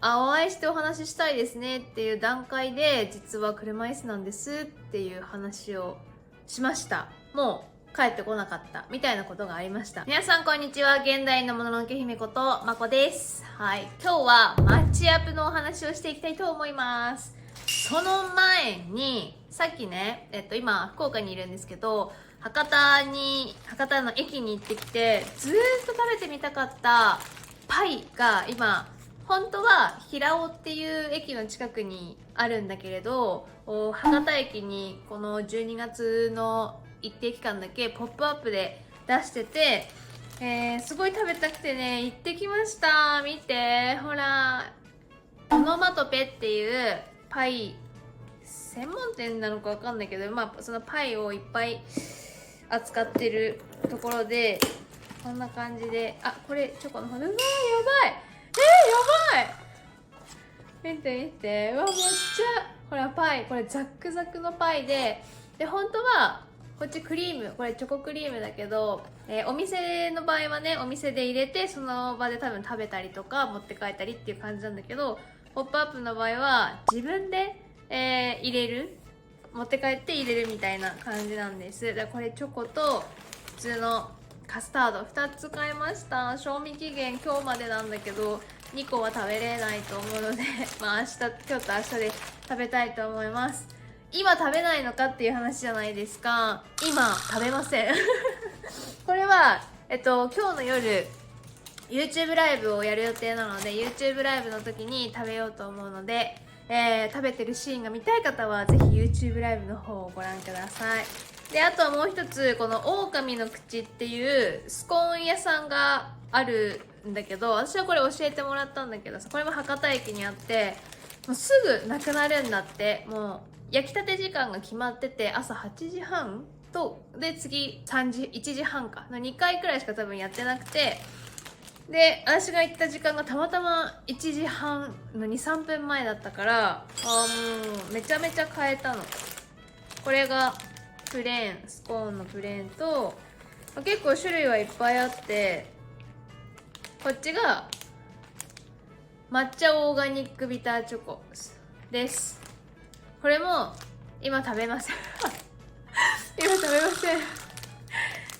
お会いしてお話ししたいですねっていう段階で、実は車椅子なんですっていう話をしました。もう帰ってこなかったみたいなことがありました。皆さんこんにちは。現代のもののけ姫ことまこです。はい、今日はマッチアップのお話をしていきたいと思います。その前にさっきね、今福岡にいるんですけど、博多の駅に行ってきて、ずーっと食べてみたかったパイが今、本当は平尾っていう駅の近くにあるんだけれど、博多駅にこの12月の一定期間だけポップアップで出してて、すごい食べたくてね、行ってきました。見て、ほら、オノマトペっていうパイ専門店なのかわかんないけど、まあそのパイをいっぱい扱ってるところで、こんな感じで、これチョコの方で、うわーやばい、やばい、見て見て、うわ、めっちゃ、ほらパイ、これザックザクのパイで、本当はこっちクリーム、これチョコクリームだけど、お店の場合はね、お店で入れてその場で多分食べたりとか持って帰ったりっていう感じなんだけど、ポップアップの場合は自分で、入れる、持って帰って入れるみたいな感じなんです。だからこれチョコと普通のカスタード2つ買いました。賞味期限今日までなんだけど2個は食べれないと思うのでまあ今日と明日で食べたいと思います。今食べないのかっていう話じゃないですか。今食べませんこれは今日の夜 YouTube ライブをやる予定なので、 YouTube ライブの時に食べようと思うので、食べてるシーンが見たい方はぜひ YouTube ライブの方をご覧ください。で、あとはもう一つ、この狼の口っていうスコーン屋さんがあるんだけど、私はこれ教えてもらったんだけど、これも博多駅にあって、もうすぐなくなるんだって。もう焼きたて時間が決まってて、朝8時半とで次1時半かの2回くらいしか多分やってなくて、で私が行った時間がたまたま1時半の2、3分前だったから、もうめちゃめちゃ買えたの。これがプレーン、スコーンのプレーンと、結構種類はいっぱいあって、こっちが抹茶オーガニックビターチョコです。これも今食べません今食べません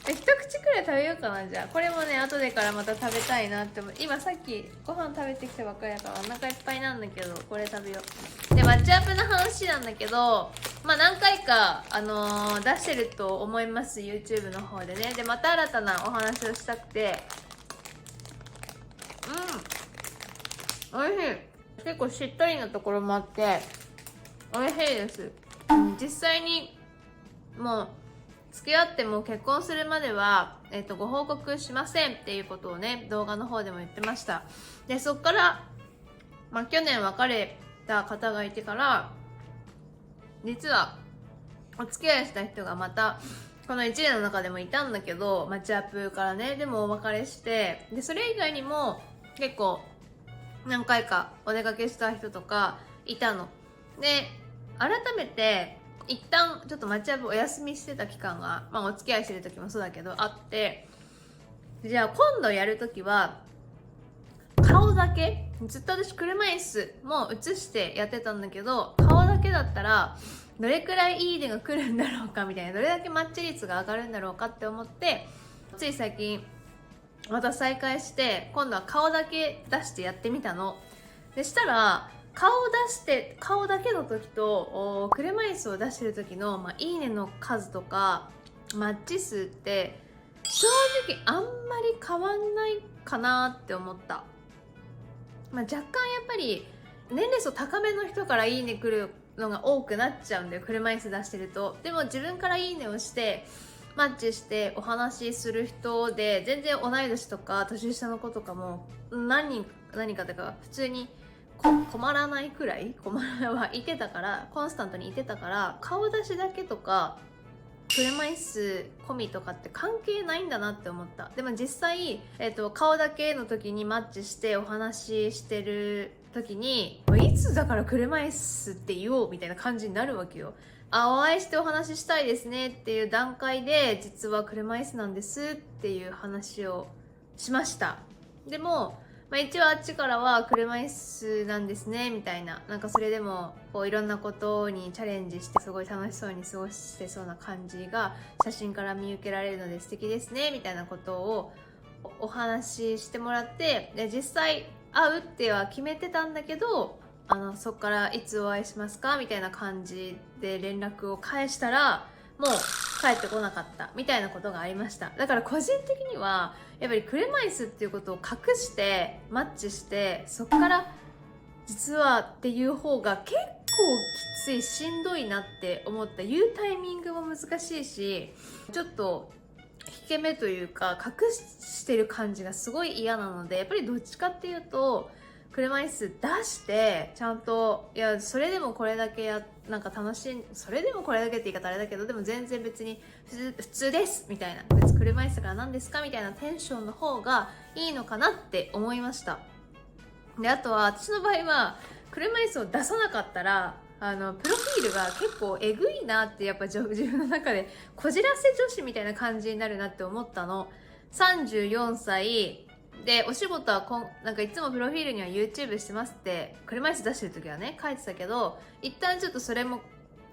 一口くらい食べようかな。じゃあこれもね、後でからまた食べたいなって思う。今さっきご飯食べてきたばっかりだからお腹いっぱいなんだけど、これ食べよう。で、マッチアップの話なんだけど、まあ何回か出してると思います、 YouTube の方でね。で、また新たなお話をしたくて、おいしい。結構しっとりなところもあっておいしいです。実際にもう付き合っても結婚するまでは、ご報告しませんっていうことをね、動画の方でも言ってました。で、そっから、去年別れた方がいてから、実はお付き合いした人がまたこの1年の中でもいたんだけど、マッチアップからね。でもお別れして、でそれ以外にも結構何回かお出かけした人とかいたので、改めて一旦ちょっとマッチアップお休みしてた期間が、お付き合いしてる時もそうだけどあって、じゃあ今度やる時は顔だけ、ずっと私車椅子も映してやってたんだけど、顔だけだったらどれくらいいいねが来るんだろうかみたいな、どれだけマッチ率が上がるんだろうかって思って、つい最近また再開して、今度は顔だけ出してやってみたの。でしたら、顔だけの時と車椅子を出してる時の、いいねの数とかマッチ数って正直あんまり変わんないかなって思った。若干やっぱり年齢層高めの人からいいね来るのが多くなっちゃうんだよ、車椅子出してると。でも自分からいいねをしてマッチしてお話しする人で、全然同い年とか年下の子とかも何かとか普通に困らないくらいはいてたから、コンスタントにいてたから、顔出しだけとか車椅子込みとかって関係ないんだなって思った。でも実際、顔だけの時にマッチしてお話ししてる時に、いつだから車椅子って言おうみたいな感じになるわけよ。お会いしてお話ししたいですねっていう段階で、実は車椅子なんですっていう話をしました。でも一応あっちからは車椅子なんですねみたいな、なんかそれでもこういろんなことにチャレンジしてすごい楽しそうに過ごしてそうな感じが写真から見受けられるので素敵ですねみたいなことをお話ししてもらって、で実際会うっては決めてたんだけど、そっからいつお会いしますかみたいな感じで連絡を返したらもう帰ってこなかったみたいなことがありました。だから個人的にはやっぱり車椅子っていうことを隠してマッチして、そこから実はっていう方が結構きつい、しんどいなって思った。言うタイミングも難しいし、ちょっと引け目というか隠してる感じがすごい嫌なので、やっぱりどっちかっていうと車椅子出してちゃんと、いやそれでもこれだけなんか楽しい、それでもこれだけって言い方あれだけど、でも全然別に普通ですみたいな、別に車椅子から何ですかみたいなテンションの方がいいのかなって思いました。であとは私の場合は車椅子を出さなかったらプロフィールが結構えぐいなって、やっぱ自分の中でこじらせ女子みたいな感じになるなって思ったの。34歳でお仕事はなんかいつもプロフィールには YouTube してますって車椅子出してる時はね書いてたけど、一旦ちょっとそれも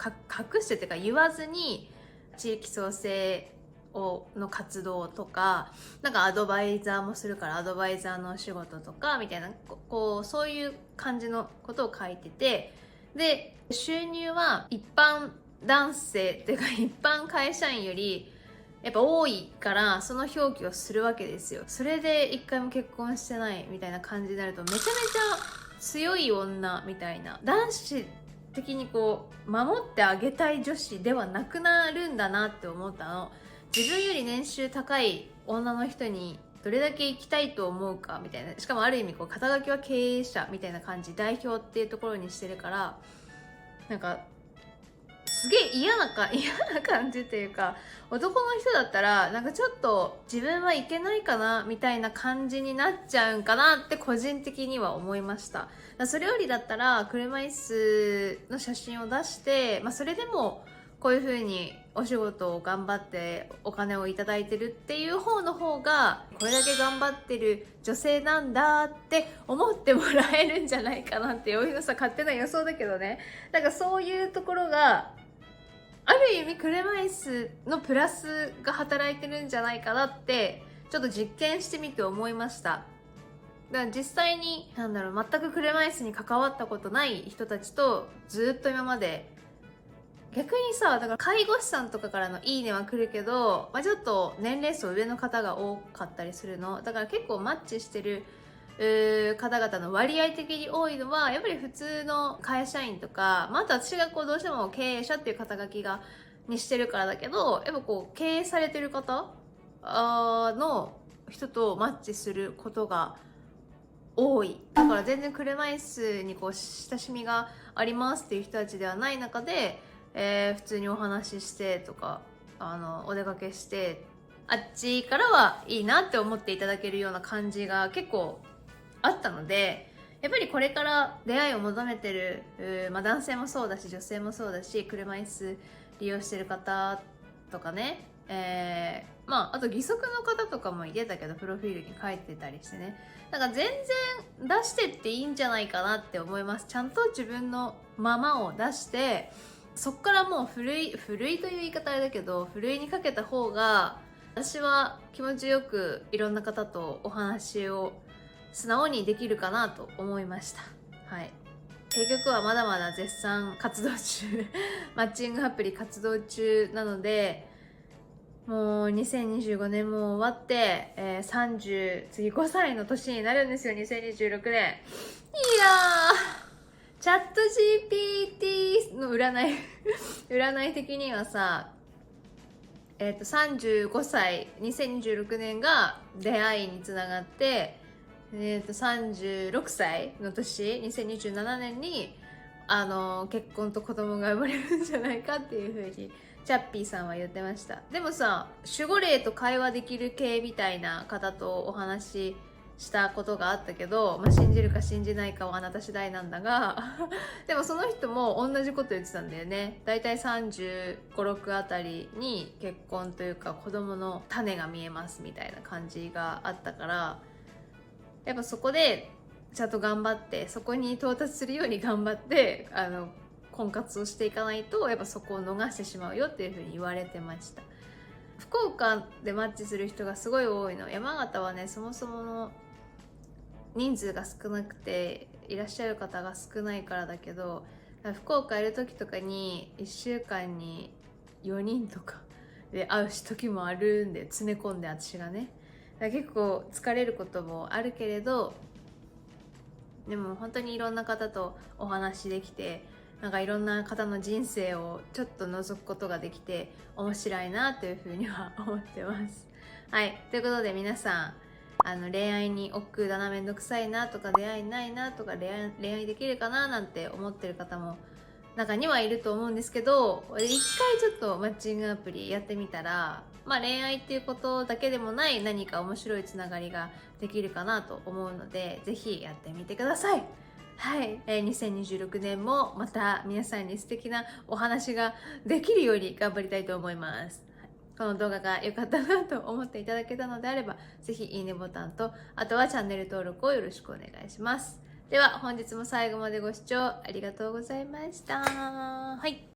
隠してっていうか言わずに地域創生の活動とか、なんかアドバイザーもするからアドバイザーのお仕事とかみたいな、そういう感じのことを書いてて、で収入は一般男性っていうか一般会社員よりやっぱ多いからその表記をするわけですよ。それで一回も結婚してないみたいな感じになるとめちゃめちゃ強い女みたいな、男子的に守ってあげたい女子ではなくなるんだなって思ったの。自分より年収高い女の人にどれだけ行きたいと思うかみたいな、しかもある意味肩書きは経営者みたいな感じ、代表っていうところにしてるから、なんかすげえ嫌な感じっていうか、男の人だったらなんかちょっと自分はいけないかなみたいな感じになっちゃうんかなって個人的には思いました。それよりだったら車椅子の写真を出して、それでもこういう風にお仕事を頑張ってお金をいただいてるっていう方の方が、これだけ頑張ってる女性なんだって思ってもらえるんじゃないかなっていうのさ、勝手な予想だけどね。なんかそういうところがある意味車椅子のプラスが働いてるんじゃないかなってちょっと実験してみて思いました。だから実際に全く車椅子に関わったことない人たちとずっと今まで、逆にさ、だから介護士さんとかからのいいねは来るけど、ちょっと年齢層上の方が多かったりするの。だから結構マッチしてる方々の割合的に多いのはやっぱり普通の会社員とか、あと私がどうしても経営者っていう肩書きにしてるからだけど、やっぱ経営されてる方の人とマッチすることが多い。だから全然車椅子に親しみがありますっていう人たちではない中で、普通にお話ししてとかお出かけして、あっちからはいいなって思っていただけるような感じが結構あったので、やっぱりこれから出会いを求めてる、男性もそうだし女性もそうだし、車椅子利用してる方とかね、あと義足の方とかもいてたけどプロフィールに書いてたりしてね、全然出してっていいんじゃないかなって思います。ちゃんと自分のままを出して、そっからもうふるいという言い方あれだけど、ふるいにかけた方が私は気持ちよくいろんな方とお話を素直にできるかなと思いました。はい。結局はまだまだ絶賛活動中マッチングアプリ活動中なので、もう2025年も終わって、30次5歳の年になるんですよ。2026年。いやー、チャット GPT の占い的にはさ、35歳2026年が出会いにつながって、36歳の年2027年に結婚と子供が生まれるんじゃないかっていう風にチャッピーさんは言ってました。でもさ、守護霊と会話できる系みたいな方とお話ししたことがあったけど、信じるか信じないかはあなた次第なんだがでもその人も同じこと言ってたんだよね。だいたい35、6あたりに結婚というか子供の種が見えますみたいな感じがあったから、やっぱそこでちゃんと頑張って、そこに到達するように頑張って婚活をしていかないと、やっぱそこを逃してしまうよっていうふうに言われてました。福岡でマッチする人がすごい多いの。山形はね、そもそもの人数が少なくていらっしゃる方が少ないからだけど、福岡いる時とかに1週間に4人とかで会う時もあるんで、詰め込んで私がね、結構疲れることもあるけれど、でも本当にいろんな方とお話できて、なんかいろんな方の人生をちょっと覗くことができて面白いなというふうには思ってます。はい、ということで皆さん、恋愛に億劫だな、めんどくさいなとか、出会いないなとか、恋愛できるかななんて思ってる方も中にはいると思うんですけど、一回ちょっとマッチングアプリやってみたら、恋愛っていうことだけでもない何か面白いつながりができるかなと思うので、ぜひやってみてください。はい、2026年もまた皆さんに素敵なお話ができるように頑張りたいと思います。この動画が良かったなと思っていただけたのであれば、ぜひいいねボタンと、あとはチャンネル登録をよろしくお願いします。では本日も最後までご視聴ありがとうございました。はい。